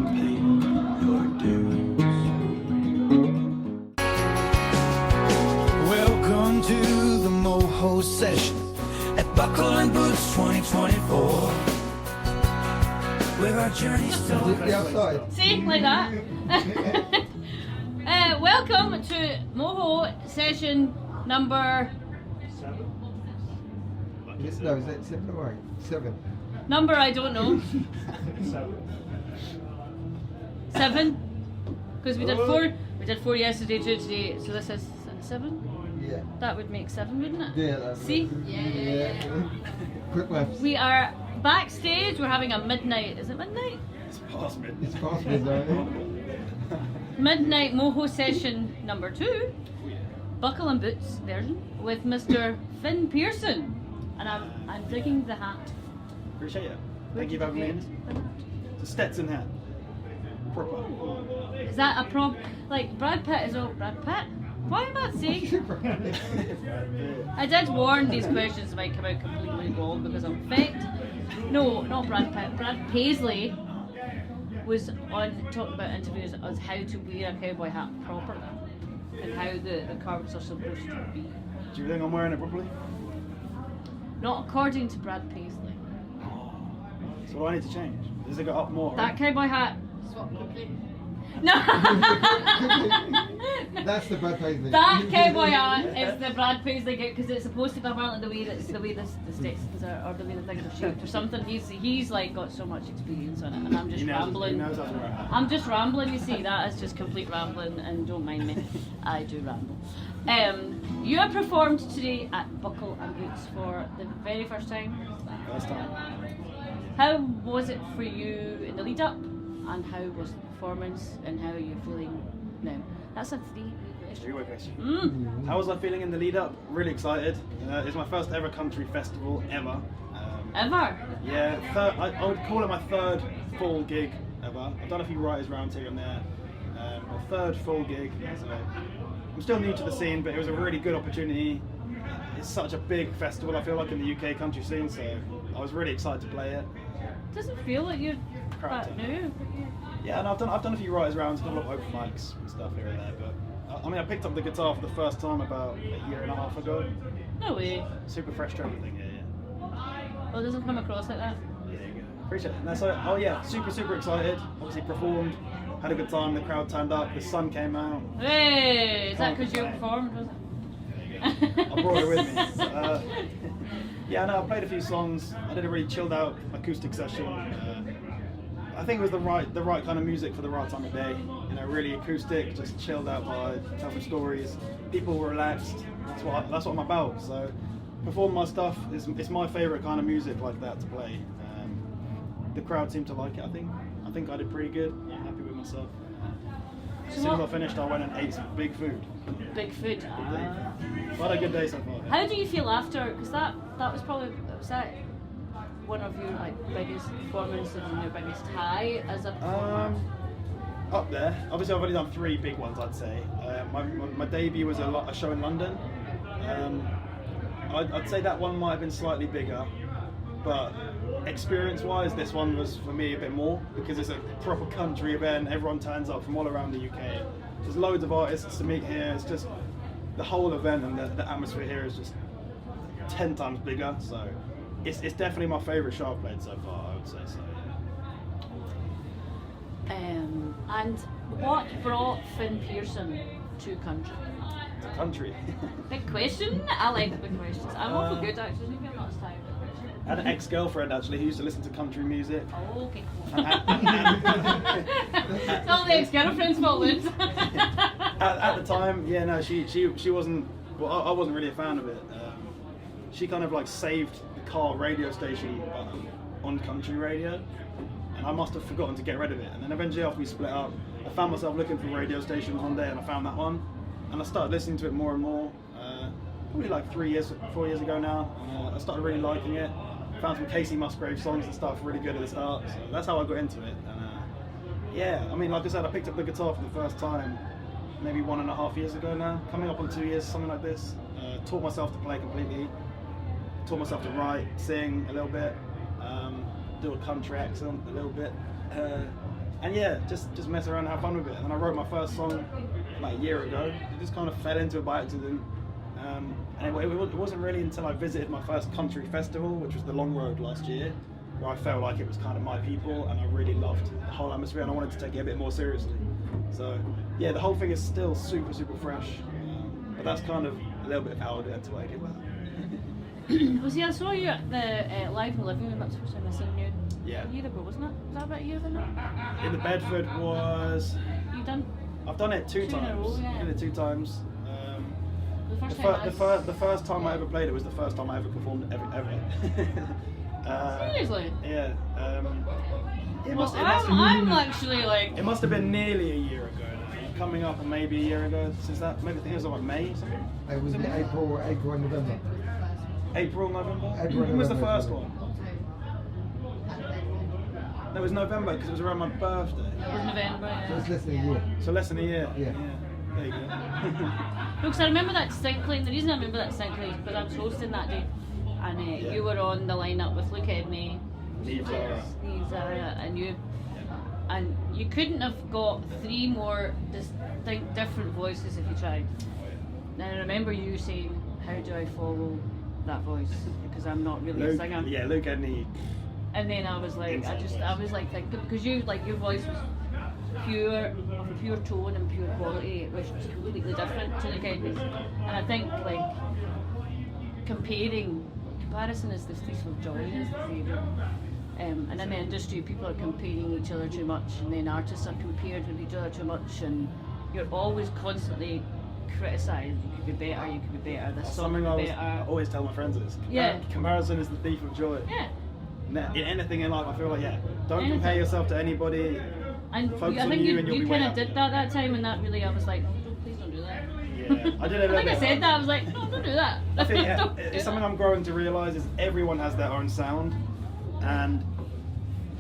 and pay your dues. Welcome to the Moho session at Buckle and Boots 2024, where our journey starts. See, like that. Welcome to Moho session number... No, is it 7 or 8? 7. Number I don't know. 7? Because we did 4. We did 4 yesterday, 2 today, so this is 7? Yeah. That would make 7, wouldn't it? Yeah, that's See? Yeah. Quick maths. We are backstage, we're having a midnight, is it midnight? It's past midnight. Midnight Moho session number 2, Buckle and Boots version, with Mr. Finn Pearson. And I'm digging the hat. Appreciate it. Thank you for having me in. It's a Stetson hat. Proper. Is that a prop? Like Brad Pitt is all Brad Pitt? Why am I saying? I did warn these questions might come out completely wrong because I'm fact. No, not Brad Pitt. Brad Paisley was on talking about interviews as how to wear a cowboy hat properly and how the carpets are supposed to be. Do you think I'm wearing it properly? Not according to Brad Paisley. So what do I need to change? Does it go up more? That cowboy hat. No. That's the Brad Paisley. That cowboy hat is the Brad Paisley because it's supposed to be apparently the way the Stetsons are, or the way the things are shaped or something. He's like got so much experience on it, and I'm just rambling. He knows that's right. I'm just rambling. You see, that is just complete rambling, and don't mind me. I do ramble. You have performed today at Buckle and Boots for the very first time. First time. How was it for you in the lead up, and how was the performance, and how are you feeling now? That's a 3-way question. How was I feeling in the lead up? Really excited. It's my first ever country festival ever. Ever? Yeah, I would call it my third full gig ever. I've done a few writers' rounds here and there. My third full gig. So I'm still new to the scene, but it was a really good opportunity. It's such a big festival, I feel like, in the UK country scene, so I was really excited to play it. Doesn't feel like you're that new. Yeah, and I've done a few writers' rounds, done a lot of open mics and stuff here and there, but I mean, I picked up the guitar for the first time about a year and a half ago. No way. Super fresh to everything, yeah. Well, it doesn't come across like that. Yeah, good. Appreciate it. And so, oh yeah, super excited. Obviously performed, had a good time, the crowd turned up, the sun came out. Hey, is that because you performed, was it? I brought it with me. Yeah, no, I played a few songs. I did a really chilled out acoustic session. I think it was the right kind of music for the right time of day. You know, really acoustic, just chilled out vibe, telling stories. People were relaxed. That's what I'm about. So, performing my stuff it's my favourite kind of music like that to play. The crowd seemed to like it. I think I did pretty good. I'm happy with myself. As soon as I finished, I went and ate some big food. Big food. What a good day so far. How do you feel after? Because that was that one of your biggest performances and your biggest high as a performer? Up there. Obviously, I've only done 3 big ones, I'd say. My debut was a show in London. I'd say that one might have been slightly bigger, but experience-wise, this one was for me a bit more because it's a proper country event. Everyone turns up from all around the UK. There's loads of artists to meet here. It's just the whole event and the atmosphere here is just 10 times bigger. So it's definitely my favourite show I've played so far. I would say so. And what brought Finn Pearson to country? Country. Big question. I like the big questions. I'm awful good actually. Maybe I'm not as tired. I had an ex-girlfriend actually who used to listen to country music. Oh, okay. It's all the ex-girlfriend's fault, Liz. At the time, yeah, no, she wasn't. Well, I wasn't really a fan of it. She kind of like saved the car radio station button on country radio, and I must have forgotten to get rid of it. And then eventually, after we split up, I found myself looking for radio stations one day, and I found that one, and I started listening to it more and more. Probably like 4 years ago now. I started really liking it. Found some Casey Musgrave songs and stuff really good at the start, so that's how I got into it. And yeah, I mean, like I said, I picked up the guitar for the first time maybe 1.5 years ago now, coming up on 2 years, something like this. Taught myself to play completely, taught myself to write, sing a little bit, do a country accent a little bit. And yeah, just mess around and have fun with it. And then I wrote my first song like a year ago. It just kind of fell into it by accident. And it wasn't really until I visited my first country festival, which was the Long Road last year, where I felt like it was kind of my people, and I really loved the whole atmosphere, and I wanted to take it a bit more seriously. So yeah, the whole thing is still super fresh, but that's kind of a little bit of how I do it about. Well, see, I saw you at the Live in the Living Room. That's the first time I seen you. Yeah. A year ago, wasn't it? Was that about a year ago now? In the Bedford was. You done? I've done it two Two in a times. row, yeah. I did it 2 times. The The first time I ever played it was the first time I ever performed ever. Seriously? Yeah. I'm actually like. It must have been nearly a year ago now. Coming up on maybe a year ago since that. Maybe I think it was like May or something. It was April and November. April, November? April, When was the November. first one? No, it was November because it was around my birthday. It was November. So Yeah. it's less than a year. So less than a year. Yeah. There you go. No, because I remember that distinctly, and the reason I remember that distinctly is because I was hosting that day, and you were on the lineup with Luke Edney, Steve Zara. Steve Zara, and you couldn't have got 3 more distinct different voices if you tried. And I remember you saying, "How do I follow that voice? Because I'm not really a singer." Yeah, Luke Edney. And then I was like, I was like thinking, because you, like, your voice was pure tone and pure quality, which was completely different to the Kidneys. And I think, like, comparison is the thief of joy, is the favourite. And in the industry, people are comparing each other too much, and then artists are compared with each other too much, and you're always constantly criticised. You could be better, you could be better, this song Something could be I better. always tell my friends is Yeah. comparison is the thief of joy. Yeah. In anything in life, I feel like, don't Anything. compare yourself to anybody. And Focus I on think you and you'll you be kind way of did that time, and that really, I was like, no, please don't do that. Yeah, I did it a little I think I bit. said that, I was like, no, don't do that. I think Don't do it's something that. I'm growing to realise is everyone has their own sound, and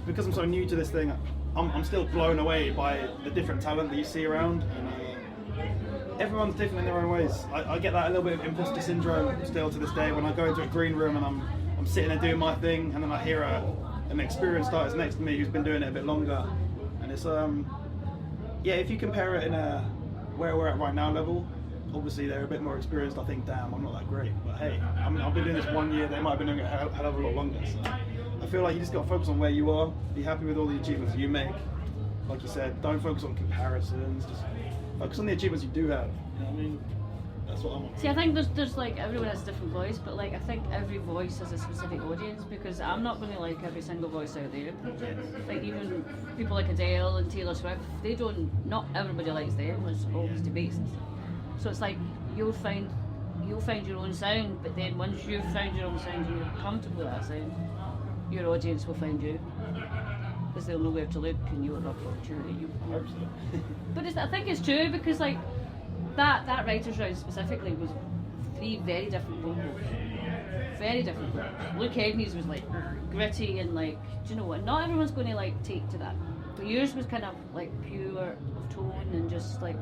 because I'm so new to this thing, I'm still blown away by the different talent that you see around. And, everyone's different in their own ways. I get that a little bit of imposter syndrome still to this day when I go into a green room and I'm sitting there doing my thing, and then I hear an experienced artist next to me who's been doing it a bit longer, and it's if you compare it in a where we're at right now level, obviously they're a bit more experienced. I think, damn, I'm not that great, but hey, I've been doing this 1 year. They might have been doing it a hell of a lot longer. So I feel like you just got to focus on where you are. Be happy with all the achievements you make. Like you said, don't focus on comparisons. Just focus on the achievements you do have. You know what I mean? That's what I want. See, I think there's like, everyone has a different voice, but like, I think every voice has a specific audience, because I'm not going to like every single voice out there. Like, even people like Adele and Taylor Swift, not everybody likes them, there's always debates. So it's like, you'll find your own sound, but then once you've found your own sound and you're comfortable with that sound, your audience will find you, because they'll know where to look, and you'll have opportunity. I hope so. But I think it's true, because like that writer's round specifically was 3 very different vocals. Very different vocals. Luke Edney's was like gritty and like, do you know what? Not everyone's going to like take to that. But yours was kind of like pure of tone and just like,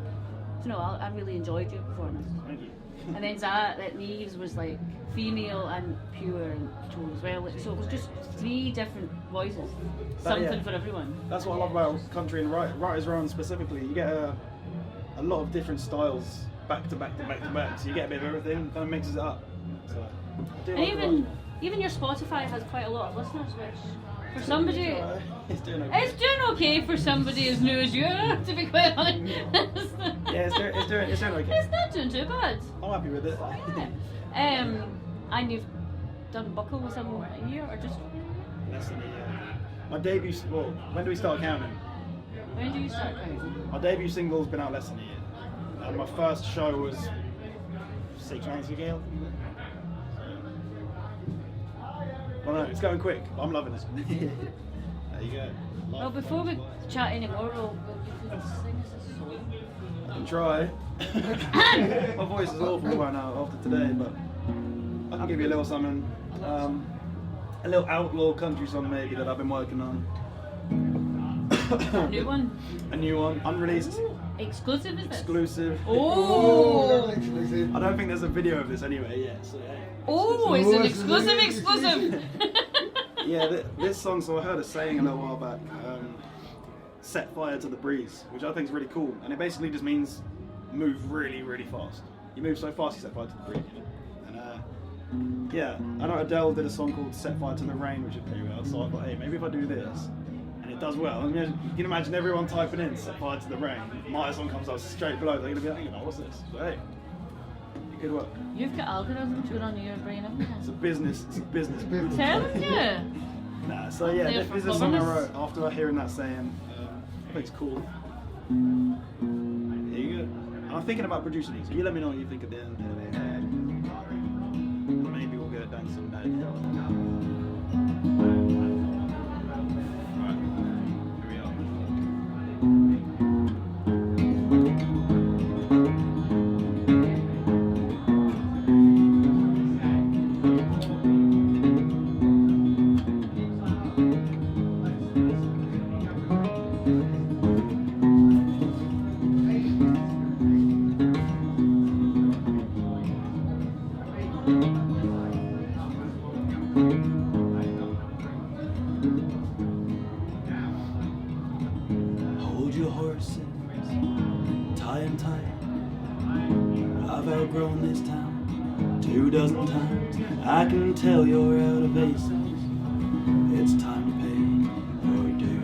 do you know, I really enjoyed your performance. Thank you. And then that Neves was like female and pure and tone as well. So it was just 3 different voices. Something for everyone. That's what I love about country and writers' round specifically. You get a lot of different styles back to back to back to back, so you get a bit of everything, kind of mixes it up. So, I do And like even your Spotify has quite a lot of listeners, which for somebody, it's doing okay. it's doing okay for somebody as new as you, to be quite honest. Yeah, it's doing okay. It's not doing too bad. I'm happy with it. And you've done Buckle with him a year, or just Less than a year. My debut. Well, when do we start counting? when do you start counting? My debut single's been out less than a year, and my first show was 6 months ago. Well, no, it's going quick, but I'm loving it. There you go. Well, before we chat anymore, we'll give you the sing us a song. I can try. My voice is awful right now after today, but I can give you a little something. A little outlaw country song maybe that I've been working on. New one. A new one, unreleased, Exclusive, is this? exclusive. Oh! Exclusive. I don't think there's a video of this anyway yet, so yeah. Oh, it's an exclusive! Yeah, this song, so I heard a saying a little while back. set fire to the breeze, which I think is really cool. And it basically just means move really, really fast. You move so fast, you set fire to the breeze. And yeah, I know Adele did a song called Set Fire to the Rain, which is pretty well. So I thought, hey, maybe if I do this, and it does well, I mean, you can imagine everyone typing in Set Fire to the Rain. My song comes up straight below, they're going to be like, you know, what's this? So hey, it could work. You've got algorithms going on in your brain, haven't you? It's a business. Telling you. Nah, so yeah, There this for is a song I cleverness. wrote after hearing that saying. I think it's cool. There you go. I'm thinking about producing these. You let me know what you think at the end. Maybe we'll get it done someday. Right, here we are. Hold your horses, tie 'em tight. I've outgrown this town 24 times. I can tell you're out of aces. It's time to pay your due.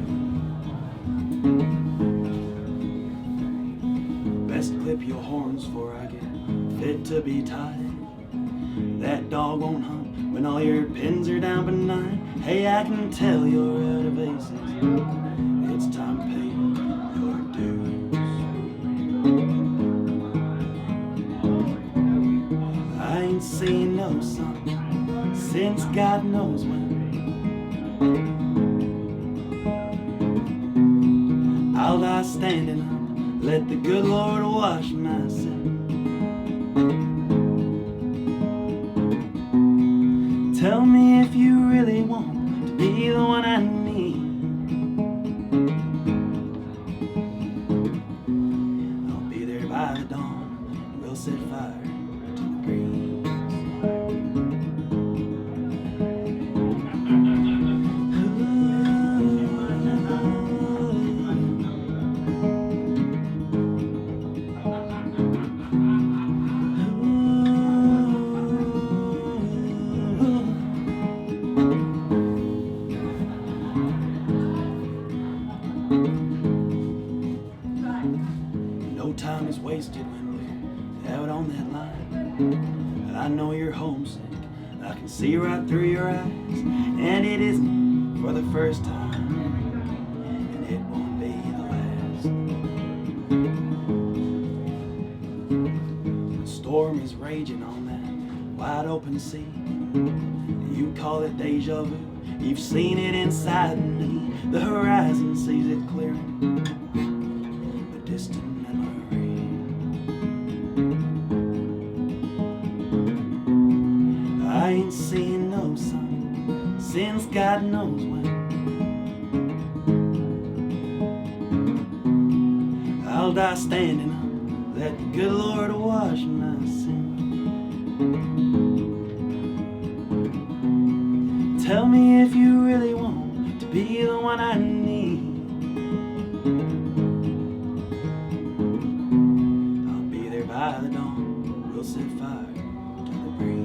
Best clip your horns for I get fit to be tied. That dog won't hunt when all your pins are down benign. Hey, I can tell you're out of aces. It's time to pay your dues. I ain't seen no sun since God knows when. I'll die standing up, let the good Lord wash my sin. Tell me if you really want to be the one I need. I'll be there by the dawn, and we'll set fire to the breeze. No time is wasted when we're out on that line. I know you're homesick, I can see right through your eyes. And it isn't for the first time, and it won't be the last. The storm is raging on that wide open sea. You call it deja vu, you've seen it inside me. The horizon sees it clearing, a distant memory. I ain't seen no sun since God knows when. I'll die standing up, let the good Lord wash my sin. Tell me if you really want to be the one I need. I'll be there by the dawn, we'll set fire to the breeze.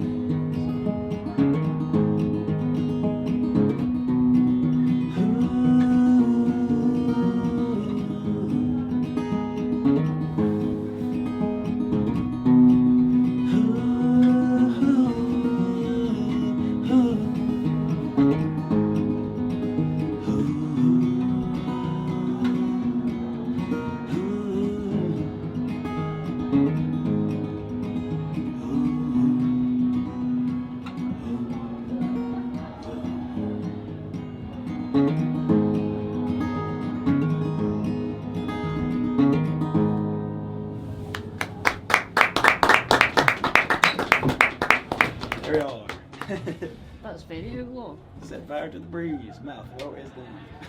There we are. That's very low. Set fire to the breeze. Mouth, what is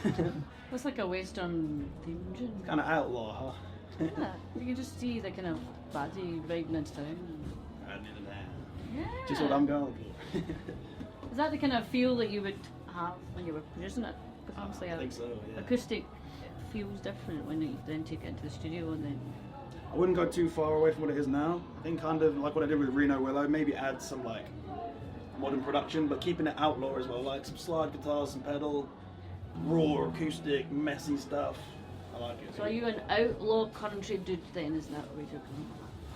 that? That's like a Western theme tune. Kind of outlaw, huh? Yeah, you can just see the kind of baddie riding into town. Riding into that. Yeah. Just what I'm going for. Is that the kind of feel that you would have when you were producing it? Because obviously I a think so, yeah. acoustic feels different when you then take it into the studio and then. I wouldn't go too far away from what it is now. I think kind of like what I did with Reno Willow, maybe add some like modern production, but keeping it outlaw as well, like some slide guitars, some pedal, raw acoustic, messy stuff. I like it. So are you an outlaw country dude then? Is that what you're talking?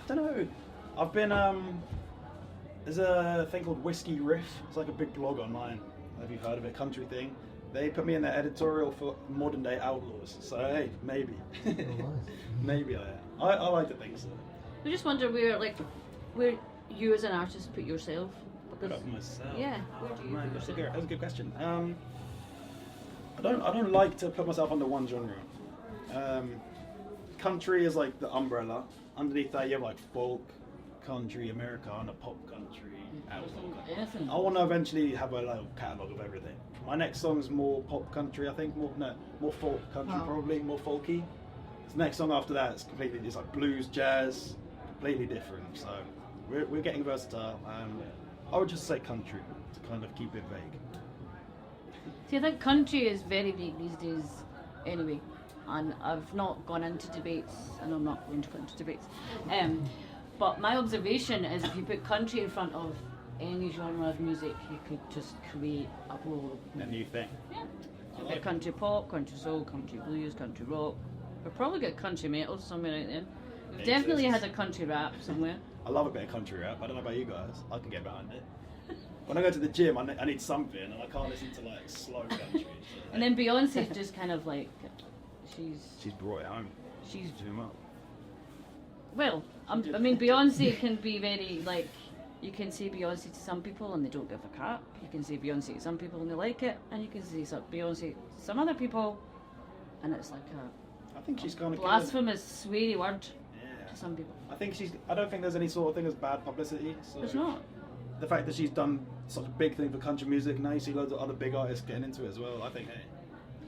I don't know. I've been there's a thing called Whiskey Riff. It's like a big blog online. Have you heard of it? Country thing. They put me in their editorial for modern day outlaws. So hey, maybe, maybe I am. I like to think so. We just wonder where you as an artist put yourself. Put up myself. Yeah, where do you put yourself? That's a good question. I don't like to put myself under one genre. Country is like the umbrella. Underneath that you have like folk, country, Americana, pop country, outlaw. Anything. I want to eventually have a little catalogue of everything. My next song is more pop country, I think. More folk country, probably more folky. The next song after that is it's like blues, jazz, completely different. So we're getting versatile. I would just say country to kind of keep it vague. See, I think country is very big these days anyway, and I've not gone into debates, and I'm not going to go into debates. But my observation is if you put country in front of any genre of music, you could just create a whole... A new thing. Yeah. You'll get country pop, country soul, country blues, country rock. We'll probably get country metal somewhere out there. We've definitely had a country rap somewhere. I love a bit of country rap. I don't know about you guys. I can get behind it. When I go to the gym, I need something, and I can't listen to like slow country. So, and then Beyonce's just kind of like, she's brought it home. She's zoom up. Well, I mean, Beyonce can be very like, you can say Beyonce to some people and they don't give a crap. You can say Beyonce to some people and they like it, and you can say Beyonce to some other people, and it's like a I think she's kind of blasphemous, sweary word to some people. I don't think there's any sort of thing as bad publicity. So There's not. The fact that she's done such a big thing for country music, now you see loads of other big artists getting into it as well. I think, hey,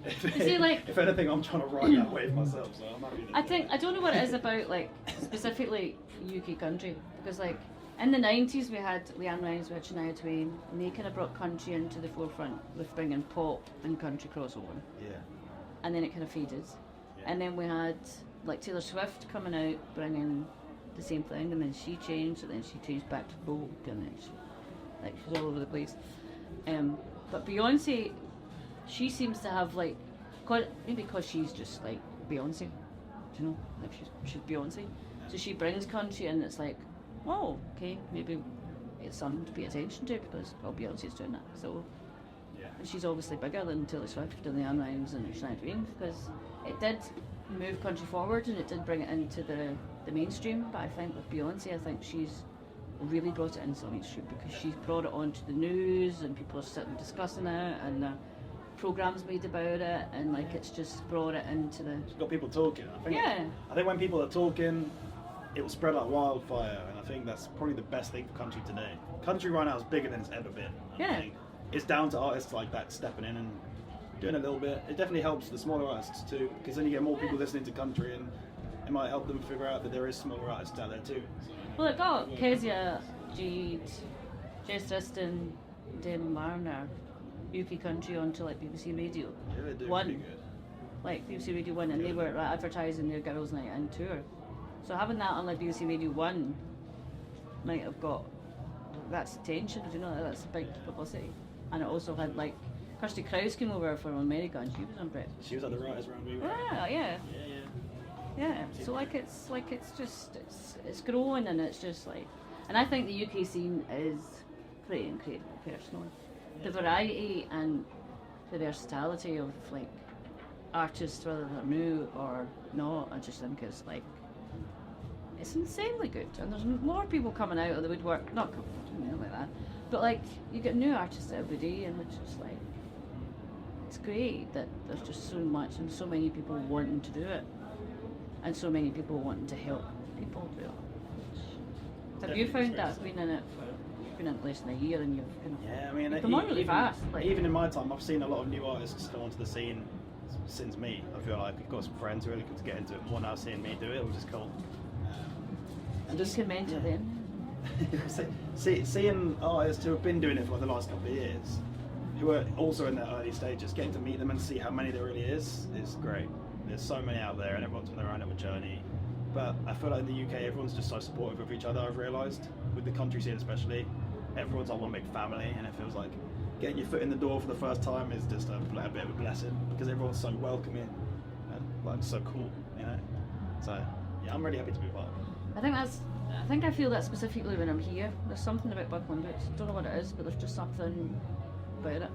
if anything, I'm trying to ride that wave myself. So I'm happy. I don't know what it is about like specifically UK country, because like in the 90s we had Leanne Rimes, we had Shania Twain, and they kind of brought country into the forefront with bringing pop and country crossover. Yeah. And then it kind of faded. Yeah. And then we had like Taylor Swift coming out bringing the same thing, and then she changed, and then she changed back to folk, and then she's all over the place. But Beyonce, she seems to have like, maybe because she's just like Beyonce, you know, like she's Beyonce, so she brings country, and it's like, oh, okay, maybe it's something to pay attention to because Beyonce's doing that. So and she's obviously bigger than Taylor Swift and Leanne Rimes and Shania Twain, because it did move country forward and it did bring it into the mainstream. But I think with Beyonce, I think she's really brought it into the mainstream because she's brought it onto the news and people are sitting discussing it, and programs made about it, and like it's just brought it into the... It's got people talking. I think when people are talking, it will spread like wildfire, and I think that's probably the best thing for country today. Country right now is bigger than it's ever been. I think it's down to artists like that stepping in and doing a little bit. It definitely helps the smaller artists too, because then you get more people listening to country, and it might help them figure out that there is smaller artists out there too. Well, it got Kezia, Jade, Jess Riston, Damon Marner, UK country onto like BBC Radio. Yeah, they're doing One. pretty good. Like BBC Radio 1, and they were like, advertising their Girls' Night In tour. So having that on like BBC Radio 1 might have got, that's attention, you know, that's big publicity. And it also had like, Kirsty Krause came over from America and she was on breakfast. She was at the Writers' Round. Yeah. So like it's just it's growing, and it's just like, and I think the UK scene is pretty incredible personally. The variety and the versatility of like artists, whether they're new or not, I just think is like, it's insanely good, and there's more people coming out of the woodwork. Not like that, but like you get new artists every day, and it's just like, it's great that there's just so much and so many people wanting to do it, and so many people wanting to help people do it. Have you found that been in it less than a year, and you've kind of... Yeah, I mean, come on really fast. Like, even in my time, I've seen a lot of new artists come onto the scene since me. I feel like we've got some friends who are looking to get into it more now, seeing me do it, which is cool. And just can mentor them. Seeing artists who have been doing it for the last couple of years, who are also in their early stages, getting to meet them and see how many there really is great. There's so many out there, and everyone's on their own little journey. But I feel like in the UK, everyone's just so supportive of each other. I've realised with the country scene especially, everyone's like one big family, and it feels like getting your foot in the door for the first time is just a bit of a blessing because everyone's so welcoming and like so cool, you know. So yeah, I'm really happy to be part of it. I think I feel that specifically when I'm here. There's something about Buckle and Boots. Don't know what it is, but there's just something about it.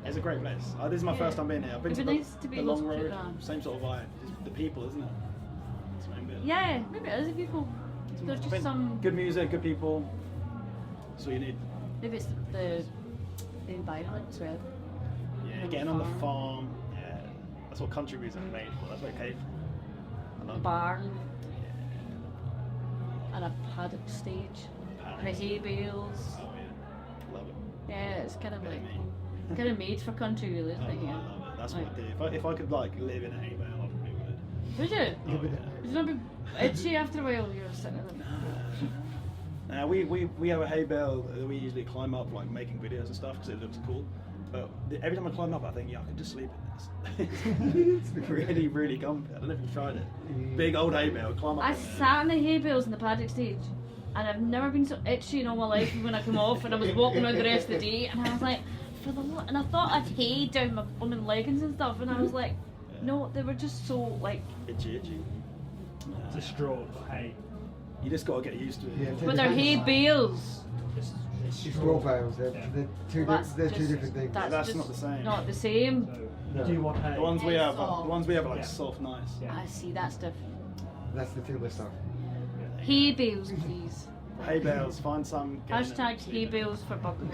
It's a great place. This is my first time being here. I've been It'd to be the, nice to be the able long to put road, that. same sort of vibe. It's the people, isn't it? That's the main bit. Yeah, maybe it is the people. There's I just think some. good music, good people. That's all you need. Maybe it's the environment as well. Yeah, getting on the farm. Yeah, that's what country music is made for. That's what it came from. I love it. Barn and a paddock stage. And a hay bales. Oh yeah, love it. Yeah, it's kind of like Me. kind of made for country, really, isn't I it? Yeah. love it. That's Like- what I do. If I could like live in a hay bale, I probably would. Would you? Oh, yeah. Would you not be itchy after a while? You're sitting in them. Now we have a hay bale that we usually climb up, like making videos and stuff, because it looks cool. But every time I climb up, I think, yeah, I could just sleep in this. It's really, really comfy. I don't know if you've tried it. Big old hay bale, climb up. I in there. sat in the hay bales in the paddock stage, and I've never been so itchy in all my life. When I come off, and I was walking around the rest of the day, and I was like, for the and I thought I'd hay down my blooming leggings and stuff, and I was like, no, they were just so like. Itchy. It's a straw, hay. You just got to get used to it. Yeah, But they're hay bales. It's It's straw. straw bales. They're two That's different just- things. That's just not the same. Not the same. So, do you want hay? The ones we have, soft. the ones we have are like Yeah. soft, nice. Yeah. I see, that's different. That's the timber stuff. Hay bales, please. Hay bales, find some. get in them, Hashtag sleep hay in it. bales for Buckle.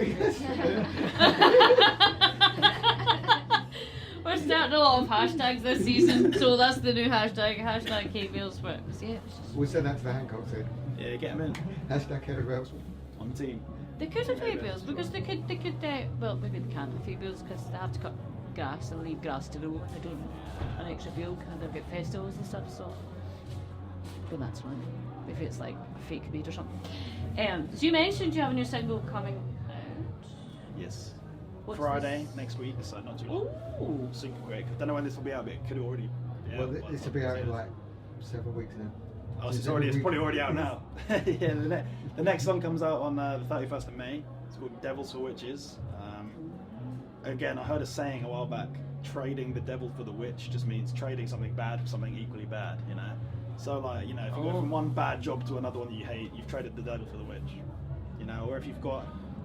We're starting a lot of hashtags this season, so that's the new hashtag. Hashtag hay bales for. Yeah, it's just- We'll send that to the Hancock said. Yeah, get them in Hashtag kettlebells. on the team. They could have hay bales because they could well maybe they can't have hay bales because they have to cut grass and leave grass to grow. They don't an extra bale and they've got festivals and stuff. So, but that's fine. If it's like a fake beat or something. So you mentioned you have a new single coming out. Yes. What's Friday this? next week, so not too long. Ooh. Super quick. Don't know when this will be out, but it could already. Be Well, out by this the will be time out in this like several weeks now. Oh, so it's probably already out now. Yeah, the next song comes out on the 31st of May. It's called Devils for Witches. Again, I heard a saying a while back, trading the devil for the witch just means trading something bad for something equally bad, you know? So like, you know, if you go from one bad job to another one that you hate, you've traded the devil for the witch, you know? Or if you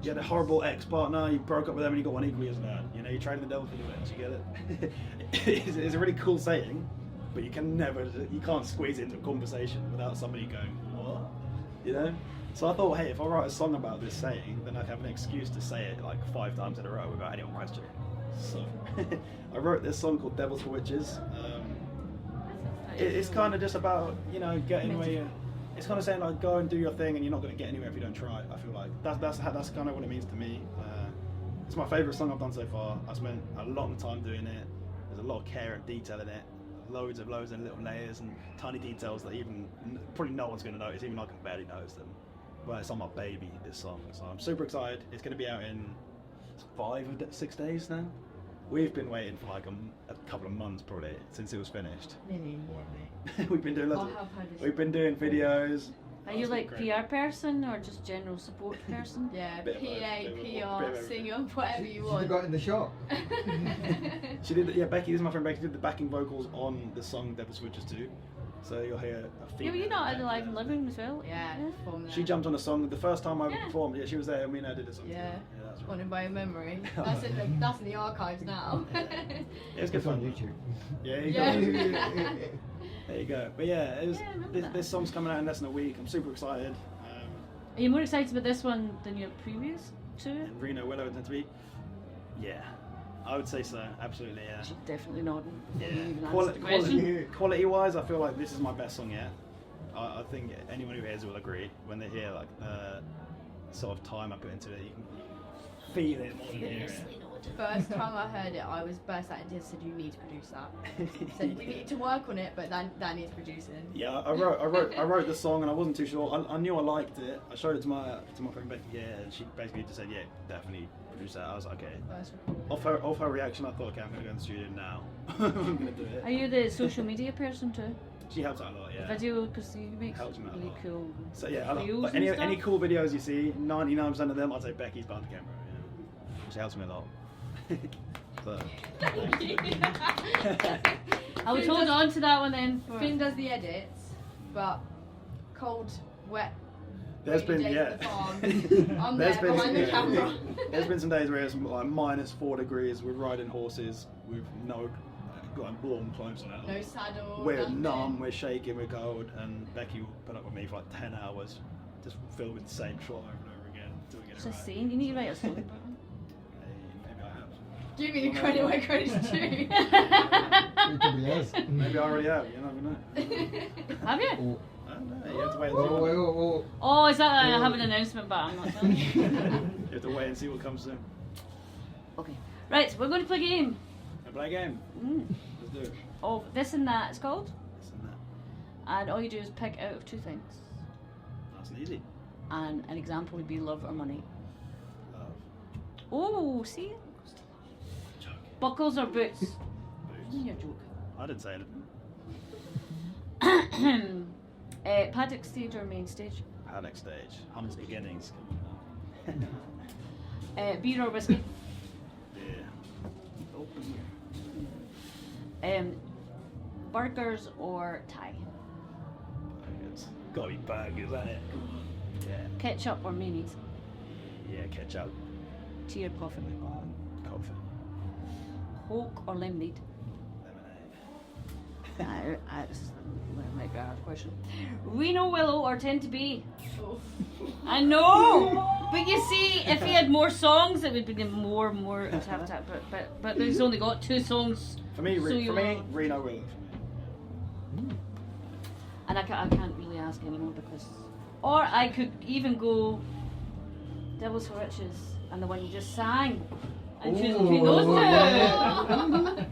had a horrible ex-partner, you broke up with them and you got one equally as bad, you know? You're trading the devil for the witch, you get it? It's a really cool saying. But you can't squeeze it into a conversation without somebody going, what? You know? So I thought, hey, if I write a song about this saying, then I'd have an excuse to say it like 5 times in a row without anyone questioning. So I wrote this song called Devils for Witches. It's kind of just about, you know, getting where you... It's kind of saying like, go and do your thing and you're not going to get anywhere if you don't try. I feel like that's kind of what it means to me. It's my favourite song I've done so far. I spent a long time doing it. There's a lot of care and detail in it. Loads of little layers and tiny details that even probably no one's going to notice, even I can barely notice them. But it's on my baby, this song, so I'm super excited. It's going to be out in 5 or 6 days now. We've been waiting for like a couple of months probably since it was finished. Nearly more than me. We've been doing I'll loads. have had this. We've been doing videos. Are you like PR person or just general support person? Yeah, Bit of both, PA, bit of PR, everything. singer, whatever you You want. got in the shop. She did, yeah. Becky, this is my friend Becky. Did the backing vocals on the song "Devil Switches" too. So you'll hear a Yeah, female. but you're not in the live and living as well. Yeah, from there. She jumped on a song the first time I Yeah. performed. Yeah, she was there and me and her did a song. Yeah. together. Yeah, that's right. Wanted by memory. That's in the archives now. It was good It's on fun. YouTube. Yeah, you Yeah. go. There you go. But yeah, it was, Yeah, I remember this, that. this song's coming out in less than a week. I'm super excited. Are you more excited about this one than your previous two? And Reno Willow is meant to be. Yeah, I would say so. Absolutely, yeah. She's definitely nodding. before you even Quali- asked the question. Quality-wise, I feel like this is my best song yet. I think anyone who hears it will agree when they hear like the sort of time I put into it. You can feel it more than you hear it. First time I heard it, I was burst out into tears. Said you need to produce that. Said we need to work on it, but that needs producing. Yeah, I wrote the song and I wasn't too sure. I knew I liked it. I showed it to my friend Becky. Yeah, and she basically just said, yeah, definitely produce that. I was like, okay. First record. Off her reaction, I thought, okay, I'm gonna go in the studio now. I'm gonna do it. Are you the social media person too? She helps out a lot. Yeah. Video, because you make Helps me out a really lot. cool. So yeah, reels like and any stuff? cool videos you see, 99% of them, I'd say Becky's behind the camera. Yeah. She helps me a lot. So. I would hold on to that one then. For... Finn does the edits, but cold, wet. There's rainy been days at the farm. I'm There's there been behind the camera. There's been some days where it's like -4 degrees. We're riding horses with no warm clothes on. No saddle. We're nothing. numb. We're shaking. We're cold. And Becky will put up with me for like 10 hours, just filming the same shot over and over again until we get it Just right. saying, you need to write a song about it. Maybe I have. Give me the credit where credit's due. He probably has. Maybe I already have. You never know. Have you? Oh, I don't know. You have to wait and oh, see. oh, oh, Oh, is that I have an announcement, but I'm not telling you. You have to wait and see what comes soon. Okay. Right, we're going to play a game. Can I play a game? Mm. Let's do it. Of this and that, it's called. This and that. And all you do is pick out of two things. Nice and easy. And an example would be love or money. Love. Oh, see? Joke. Buckles or boots? Boots. Your joke. I didn't say anything. Paddock stage or main stage? Panic stage. Hum's beginnings. Beer or whiskey? Yeah. Burgers or Thai? Burgers. Gotta be burgers, ain't it? Yeah. Ketchup or mayonnaise? Yeah, ketchup. Tea or coffee? Coffee. Coke or lemonade? Lemonade. That's that might be a hard question. Reno Willow or Tend to Be? I know, but you see, if he had more songs, it would be more tap tap. But he's only got 2 songs. For me, so you want- Reno Willow. and I can't really ask anymore because, or I could even go Devils for Riches and the one you just sang, and choose between those two. yeah.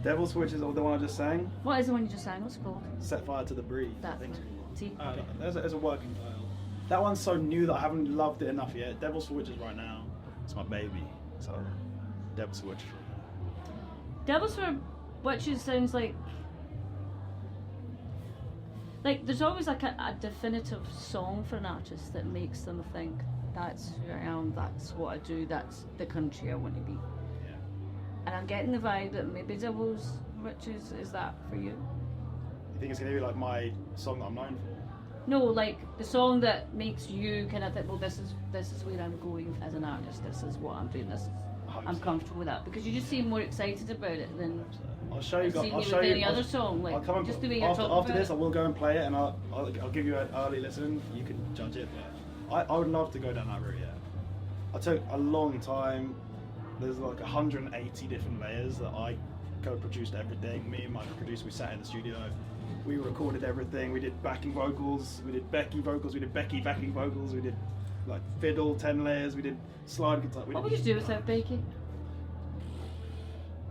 Devil's Switch is the one I just sang. What is the one you just sang? What's it called? Set Fire to the Breeze. I That think it's one. called. See? There's a working title. That one's so new that I haven't loved it enough yet. Devil's Switches right now. It's my baby. So, Devil's Switch. Devils for Witches sounds like there's always like a definitive song for an artist that makes them think that's who I am, that's what I do, that's the country I want to be. Yeah. And I'm getting the vibe that maybe Devils for Witches is that for you. You think it's gonna be like my song that I'm known for? No, like the song that makes you kind of think, well, this is where I'm going as an artist. This is what I'm doing. I'm comfortable with that because you just seem more excited about it than I'll show you. I've seen I'll you show with you any I'll- other song. I'll Like come and, just the way you're after talking this, I about will go and play it, and I'll give you an early listen. You can judge it. But I would love to go down that route. Yeah, I took a long time. There's like 180 different layers that I co-produced everything. Me and my producer, we sat in the studio. We recorded everything. We did backing vocals. We did Becky vocals. We did Becky backing vocals. We did like fiddle 10 layers. We did slide guitar. What would you do without Becky?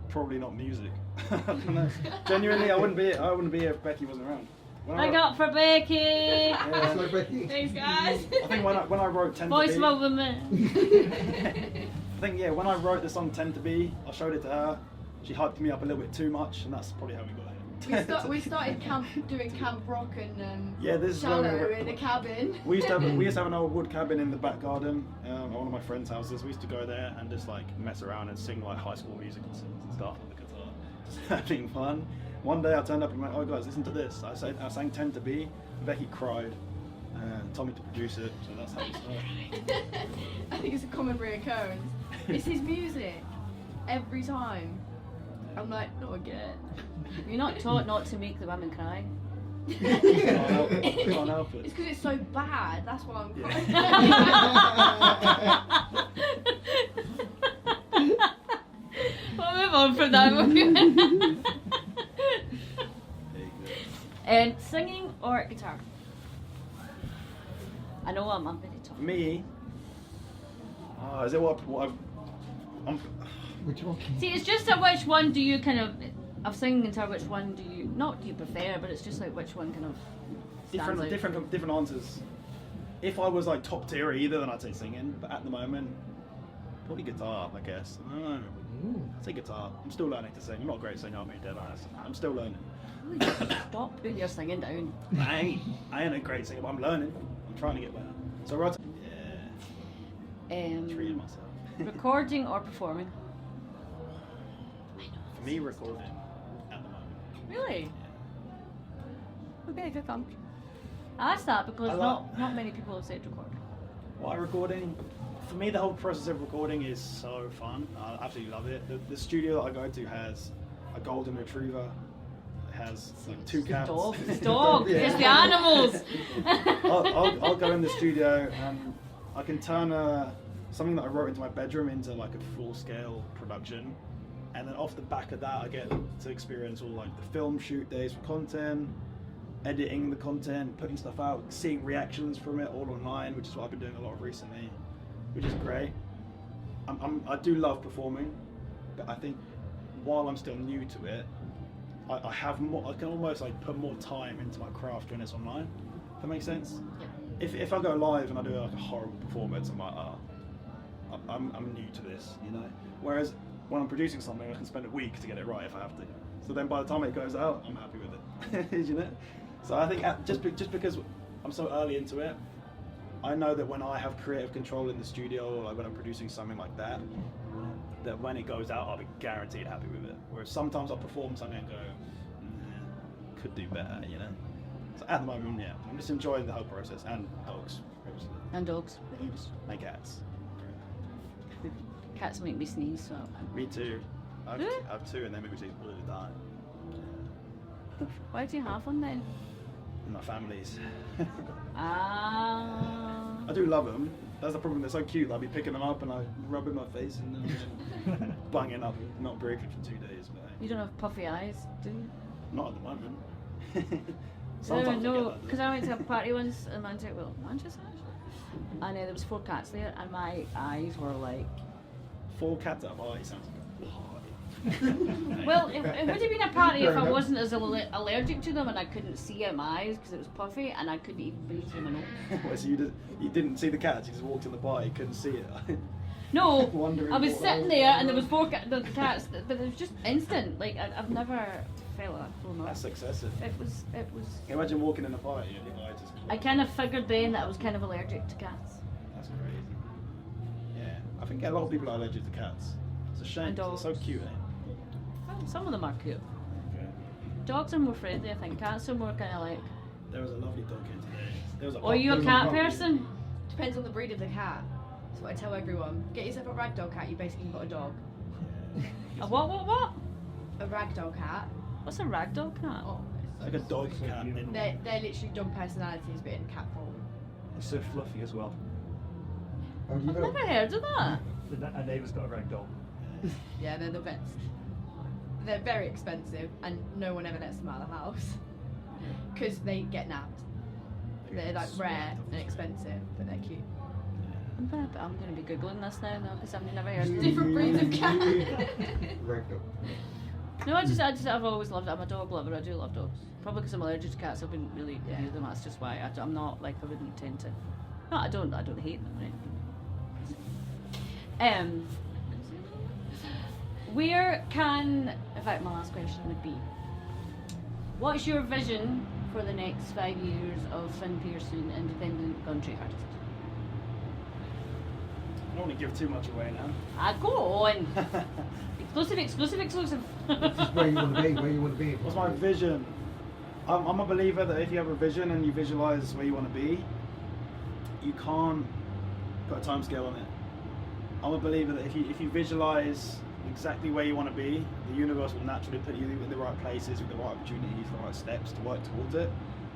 Probably not music. I don't know. Genuinely, I wouldn't be if Becky wasn't around. When I got for Becky. It's like Becky. Thanks, guys. I think when I wrote Tend Voice to of Be, a woman. I think when I wrote the song Tend to Be, I showed it to her. She hyped me up a little bit too much, and that's probably how we got here. We started doing Camp Rock and Yeah, this is where Shallow we- in the cabin. We used to have an old wood cabin in the back garden at one of my friends' houses. We used to go there and just like mess around and sing like High School Musical songs and stuff on the guitar, just having fun. One day I turned up and went, "Oh guys, listen to this." I sang Tend to Be. Becky cried. Told me to produce it, so that's how we started. I think it's a common reoccurrence. It's his music. Every time. I'm like, not again. You're not taught not to make the women cry. Can't help it. It's because it's so bad. That's why I'm crying. We'll move on from that. And singing or guitar? I know I'm very tough. Me, is it what I'm We're talking. See, it's just that which one do you kind of singing into which one do you not do you prefer, but it's just like which one kind of stands out. Different answers. If I was like top tier either, then I'd say singing. But at the moment, probably guitar, I guess. I don't know. I'd say guitar. I'm still learning to sing. I'm not a great singer, I'm being dead honest. I'm still learning. Stop putting your singing down. I ain't a great singer, but I'm learning. I'm trying to get better. So right. Yeah. Treating myself. Recording or performing? For me, recording at the moment. Really? Okay, good come. I asked that because not many people have said recording. Why recording? For me, the whole process of recording is so fun. I absolutely love it. The studio that I go to has a golden retriever. It has like 2 cats. It's dog. Yeah. It's the animals. I'll go in the studio and I can turn something that I wrote into my bedroom into like a full-scale production. And then off the back of that, I get to experience all like the film shoot days for content, editing the content, putting stuff out, seeing reactions from it all online, which is what I've been doing a lot of recently, which is great. I do love performing, but I think while I'm still new to it, I have more. I can almost like put more time into my craft when it's online. If that makes sense. Yeah. If I go live and I do like a horrible performance, I'm like, I'm new to this, you know. Whereas when I'm producing something, I can spend a week to get it right if I have to. So then by the time it goes out, I'm happy with it, you know. So I think just because I'm so early into it, I know that when I have creative control in the studio, or like when I'm producing something like that, that when it goes out, I'll be guaranteed happy with it. Whereas sometimes I'll perform something and go, could do better, you know. So at the moment, yeah, I'm just enjoying the whole process, and dogs, obviously. And dogs. And cats. Cats make me sneeze, so. Me too. I have 2 and they make me say, die. Why do you have one then? My families. Ah. I do love them. That's the problem. They're so cute. I'll be picking them up and I rub in my face and then banging up, not breathing for 2 days. But You don't have puffy eyes, do you? not at the moment. No, Sometimes because I went to a party once in Manchester, and there was 4 cats there, and my eyes were like. 4 cats at a party sounds like a party. Well, it would have been a party if Fair I enough. wasn't as allergic to them and I couldn't see out my eyes because it was puffy and I couldn't even breathe through my nose. Well, so you didn't see the cats. You just walked in the party. You couldn't see it. No, Wondering I was what sitting else there was and there was going 4 the cats, but it was just instant. Like I've never felt that before. No. That's excessive. It was. Can you imagine walking in a party and your eye just. I kind of figured then that I was kind of allergic to cats. That's crazy. Yeah, I think a lot of people are allergic to cats. It's a shame. And 'cause they're so dogs. cute. Eh? Well, some of them are cute. Okay. Dogs are more friendly, I think. Cats are more kind of like. There was a lovely dog here today. There was a. Are you a There's cat puppy. person? Depends on the breed of the cat. That's what I tell everyone. Get yourself a ragdoll cat, you basically got a dog. A what? A ragdoll cat. What's a ragdoll cat? Oh, Like a dog cat. In, they're literally dog personalities but in cat form. It's so fluffy as well. Oh, you I've know. never heard of that. Our neighbour's got a rag doll. Yeah, they're the best. They're very expensive and no one ever lets them out of the house. Because they get napped. They're like rare and expensive, but they're cute. I'm gonna be googling this now because I've never heard of Different breeds of cat. Ragdoll. No, I've always loved it. I'm a dog lover. I do love dogs. Probably because I'm allergic to cats. I wouldn't really use them. That's just why I'm not like I wouldn't tend to. No, I don't hate them. Right? Where can? In fact, my last question would be: what's your vision for the next 5 years of Finn Pearson, independent country artist? I don't want to give too much away now. Go on. Exclusive. This is where you want to be. Where you want to be. What's my vision? I'm a believer that if you have a vision and you visualize where you want to be, you can't put a time scale on it. I'm a believer that if you visualize exactly where you want to be, the universe will naturally put you in the right places with the right opportunities, the right steps to work towards it.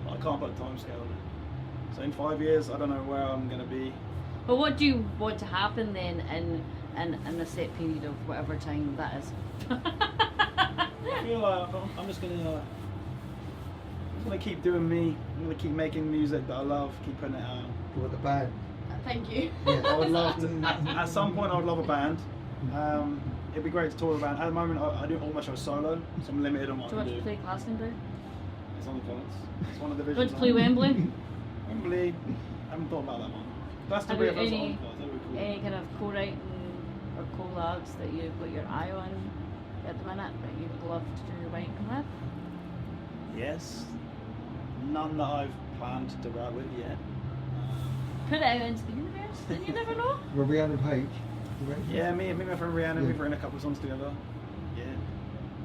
But I can't put a time scale on it. So in 5 years, I don't know where I'm going to be. But what do you want to happen then in a set period of whatever time that is? I feel like I'm just gonna keep doing me. I'm gonna keep making music that I love, keep putting it out. You want the band. Thank you. Yeah. I would love to. At some point, I would love a band. it'd be great to tour with a band. At the moment, I do all my shows solo, so I'm limited on what Do you I want can to do. play Glastonbury? It's on the cards. It's one of the Do you visions. want to play Wembley? Wembley. I haven't thought about that one. Have Glastonbury, you if that's on any, the cards, that'd be cool. any kind of co-writing or collabs that you've got your eye on at the minute that you'd love to do your writing with? Yes. None that I've planned to write with yet. Put it out into the universe, then you never know. Were we on the page? Yeah, me and my friend Rihanna, Yeah. we've written a couple of songs together. Yeah.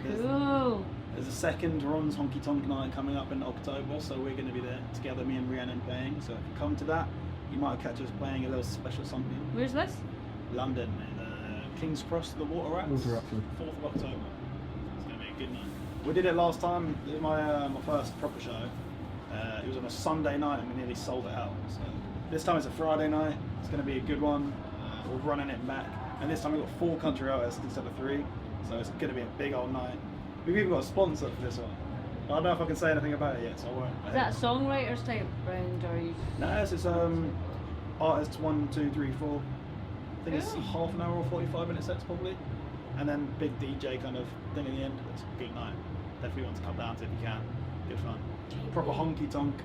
Cool. There's a second Ron's Honky Tonk Night coming up in October, so we're going to be there together, me and Rhiannon playing. So if you come to that, you might catch us playing a little special something. Where's this? London, in King's Cross, the Water Rats. Water Rats, yeah. 4th of October. It's going to be a good night. We did it last time, it was my first proper show. It was on a Sunday night and we nearly sold it out. So this time it's a Friday night, it's going to be a good one. We're running it back. And this time we've got 4 country artists instead of 3, so it's going to be a big old night. We've even got a sponsor for this one. I don't know if I can say anything about it yet, so I won't. Is that a songwriters type round or you? No, it's artists 1, 2, 3, 4. I think it's Cool. half an hour or 45-minute sets probably. And then big DJ kind of thing in the end. It's a good night. Definitely want to come down to if you can. Good fun. Proper honky tonk.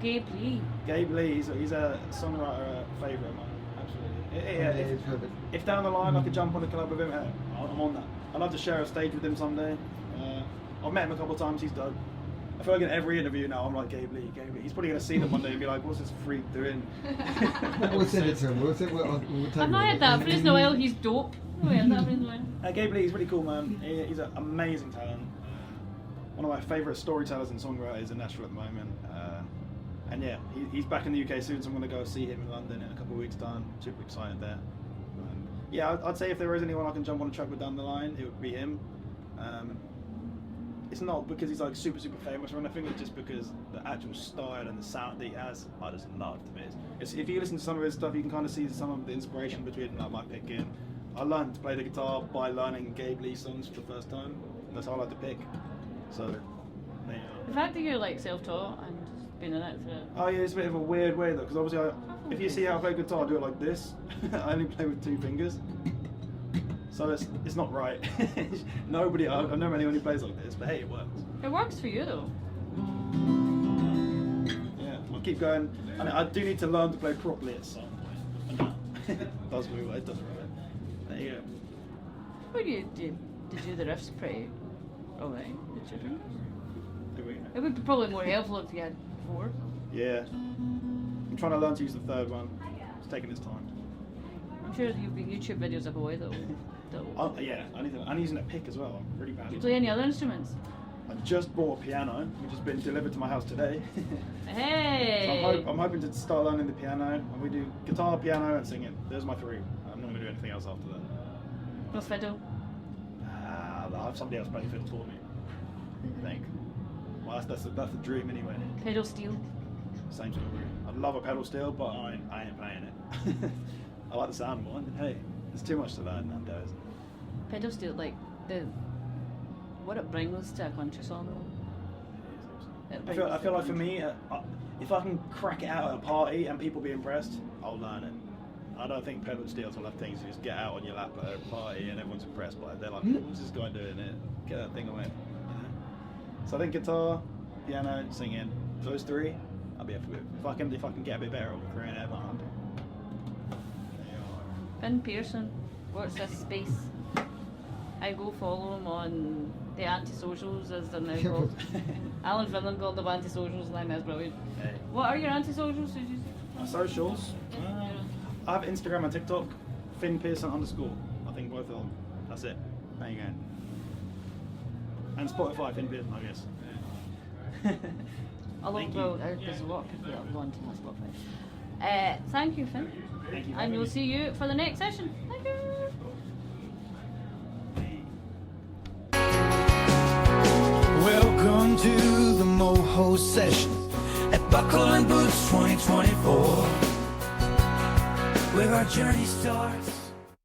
Gabe Lee. Gabe Lee, he's a songwriter favourite of mine. Absolutely. Yeah, If, it's perfect. if down the line I could jump on a collab with him, I'm on that. I'd love to share a stage with him someday. I've met him a couple of times, he's dope. I feel like in every interview now I'm like, Gabe Lee, Gabe Lee. He's probably going to see them one day and be like, what's this freak doing? We'll send it to him. We'll take I've not had that. Praise Noel, he's dope. Oh, yeah, that Praise Noel. Gabe Lee, he's really cool, man. He's an amazing talent. One of my favourite storytellers and songwriters in Nashville at the moment. And yeah, he's back in the UK soon, so I'm going to go see him in London in a couple of weeks' time. Super excited there. Yeah, I'd say if there is anyone I can jump on a track with down the line, it would be him. It's not because he's like super famous or anything, it's just because the actual style and the sound that he has, I just love to bits. If you listen to some of his stuff, you can kind of see some of the inspiration between like my picking. I learned to play the guitar by learning Gabe Lee songs for the first time. That's how I like to pick. So, there you go. The fact that you're like self-taught and just been in it for it. Oh yeah, it's a bit of a weird way though, because obviously if you see how I play guitar, I do it like this. I only play with 2 fingers. So it's not right. Nobody, I've never met anyone who plays like this, but hey, it works. It works for you though. Yeah, I'll keep going. And I do need to learn to play properly at some point. It does move, it doesn't really. There you go. Well, you did the riffs pretty alright, did you? There we go. It would be probably more helpful if you had 4. Yeah. I'm trying to learn to use the 3rd one. It's taking its time. I'm sure there'll be YouTube videos of away that'll Yeah, I'm using a pick as well. I'm really bad. Do you play any other instruments? I just bought a piano, which has been delivered to my house today. Hey! So I'm hoping to start learning the piano, and we do guitar, piano, and singing. There's my 3. I'm not going to do anything else after that. No fiddle. I'll have somebody else play fiddle for me. I think. Well, that's the dream anyway. Pedal steel. Same sort of room. I'd love a pedal steel, but I ain't playing it. I like the sound more. And hey, there's too much to learn nowadays. Pedal steel, like what it brings to a country song. I feel like for me, if I can crack it out at a party and people be impressed, I'll learn it. I don't think pedal steels will have things you just get out on your lap at a party and everyone's impressed by it. They're like, what's this guy doing it? Get that thing away. You know? So I think guitar, piano, singing, those 3, I'll be happy with. If I can get a bit better, I'll create a band. Finn Pearson, what's this space? I go follow him on the anti-socials as they're now called. Alan Finland called them anti-socials and I think that's brilliant. Hey. What are your anti-socials? Did you say? My socials. I have Instagram and TikTok, Finn Pearson _. I think both of them. That's it. There you go. And Spotify, Finn Pearson, I guess. Thank you. There's a lot of people that have gone to my Spotify. Thank you, Finn. Thank you. And we'll see you for the next session. Thank you. Welcome to the Moho session at Buckle and Boots 2024, where our journey starts.